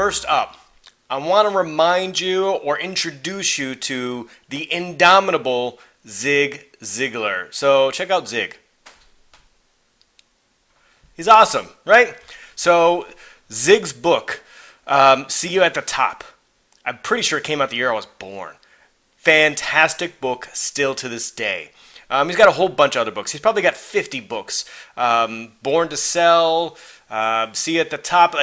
first up, I want to remind you or introduce you to the indomitable Zig Ziglar. So check out Zig. He's awesome, right? So Zig's book, See You at the Top. I'm pretty sure it came out the year I was born. Fantastic book still to this day. He's got a whole bunch of other books. He's probably got 50 books. Born to Sell, See You at the Top.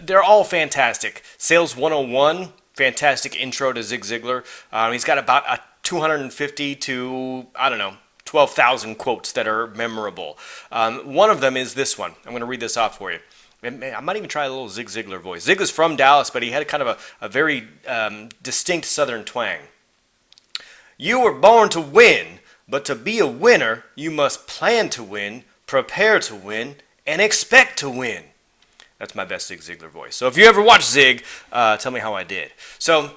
They're all fantastic. Sales 101, fantastic intro to Zig Ziglar. He's got about 250 to, 12,000 quotes that are memorable. One of them is this one. I'm going to read this off for you. I might even try a little Zig Ziglar voice. Zig is from Dallas, but he had kind of a very distinct Southern twang. You were born to win, but to be a winner, you must plan to win, prepare to win, and expect to win. That's my best Zig Ziglar voice. So if you ever watch Zig, tell me how I did. So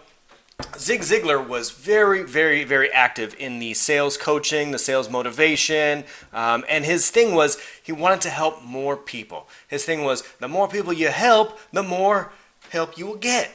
Zig Ziglar was very, very, very active in the sales coaching, the sales motivation, and his thing was he wanted to help more people. His thing was the more people you help, the more help you will get.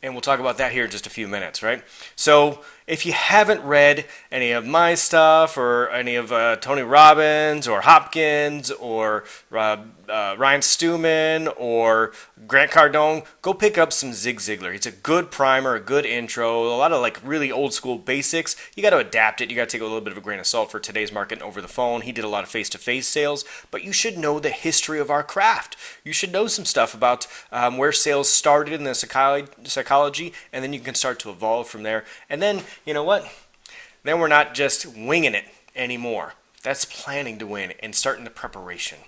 And we'll talk about that here in just a few minutes, right? So if you haven't read any of my stuff or any of Tony Robbins or Hopkins or Ryan Stewman or Grant Cardone, go pick up some Zig Ziglar. It's a good primer, a good intro, a lot of really old school basics. You got to adapt it. You got to take a little bit of a grain of salt for today's market and over the phone. He did a lot of face-to-face sales, but you should know the history of our craft. You should know some stuff about where sales started in the psychology, and then you can start to evolve from there. And then, you know what? Then we're not just winging it anymore. That's planning to win and starting the preparation.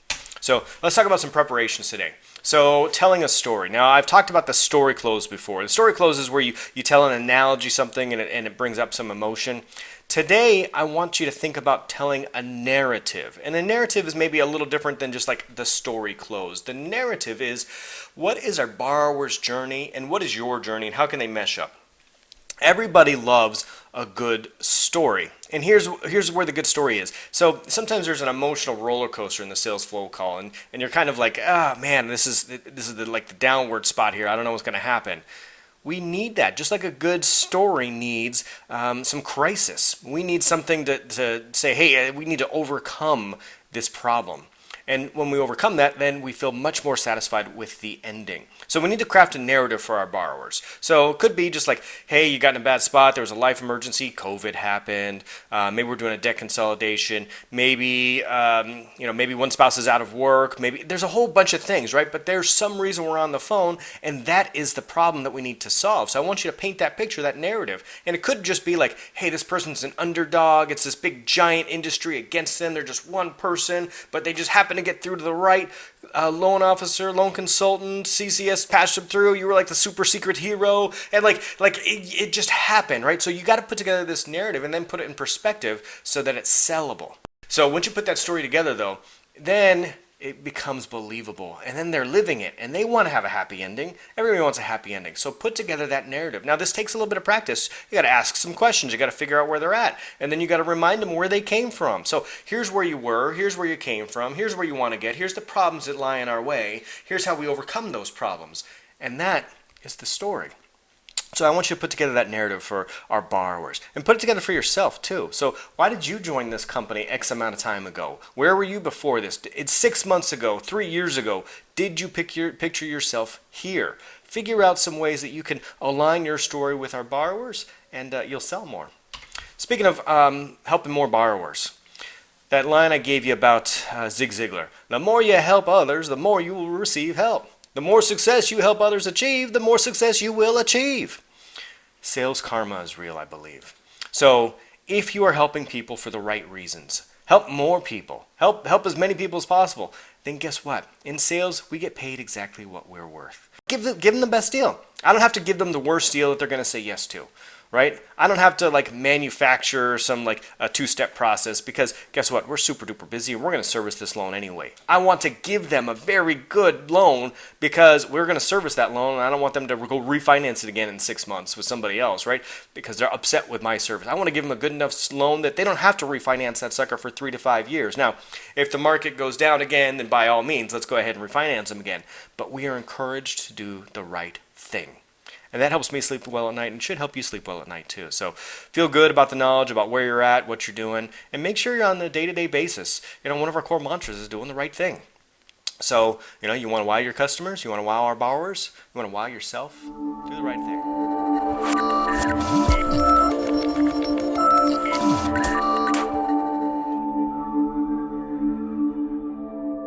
So let's talk about some preparations today. So telling a story. Now I've talked about the story close before. The story close is where you tell an analogy, something, and it brings up some emotion. Today I want you to think about telling a narrative. And a narrative is maybe a little different than just like the story close. The narrative is what is our borrower's journey and what is your journey and how can they mesh up? Everybody loves a good story. And here's where the good story is. So sometimes there's an emotional roller coaster in the sales flow call, and you're kind of like, man, this is the downward spot here. I don't know what's going to happen. We need that. Just like a good story needs some crisis. We need something to say, hey, we need to overcome this problem. And when we overcome that, then we feel much more satisfied with the ending. So we need to craft a narrative for our borrowers. So it could be just like, hey, you got in a bad spot, there was a life emergency, COVID happened, maybe we're doing a debt consolidation, maybe maybe one spouse is out of work, maybe there's a whole bunch of things, right? But there's some reason we're on the phone, and that is the problem that we need to solve. So I want you to paint that picture, that narrative. And it could just be like, hey, this person's an underdog, it's this big giant industry against them, they're just one person, but they just happen to get through to the right loan officer, loan consultant, CCS patched them through. You were like the super secret hero, and it just happened, right? So you got to put together this narrative and then put it in perspective so that it's sellable. So once you put that story together, though, then it becomes believable, and then they're living it, and they want to have a happy ending. Everybody wants a happy ending. So put together that narrative. Now, this takes a little bit of practice. You got to ask some questions. You got to figure out where they're at, and then you got to remind them where they came from. So here's where you were. Here's where you came from. Here's where you want to get. Here's the problems that lie in our way. Here's how we overcome those problems, and that is the story. So I want you to put together that narrative for our borrowers and put it together for yourself too. So why did you join this company X amount of time ago? Where were you before this? It's 6 months ago, 3 years ago. Did you picture yourself here? Figure out some ways that you can align your story with our borrowers, and you'll sell more. Speaking of helping more borrowers, that line I gave you about Zig Ziglar. The more you help others, the more you will receive help. The more success you help others achieve, the more success you will achieve. Sales karma is real, I believe. So if you are helping people for the right reasons, help more people, help as many people as possible, then guess what? In sales, we get paid exactly what we're worth. Give them the best deal. I don't have to give them the worst deal that they're going to say yes to. Right? I don't have to manufacture some a two-step process, because guess what? We're super duper busy and we're going to service this loan anyway. I want to give them a very good loan because we're going to service that loan, and I don't want them to go refinance it again in 6 months with somebody else, right? Because they're upset with my service. I want to give them a good enough loan that they don't have to refinance that sucker for 3 to 5 years. Now, if the market goes down again, then by all means, let's go ahead and refinance them again. But we are encouraged to do the right thing. And that helps me sleep well at night and should help you sleep well at night too. So feel good about the knowledge, about where you're at, what you're doing, and make sure you're on the day-to-day basis. One of our core mantras is doing the right thing. So, you want to wow your customers, you want to wow our borrowers, you want to wow yourself, do the right thing.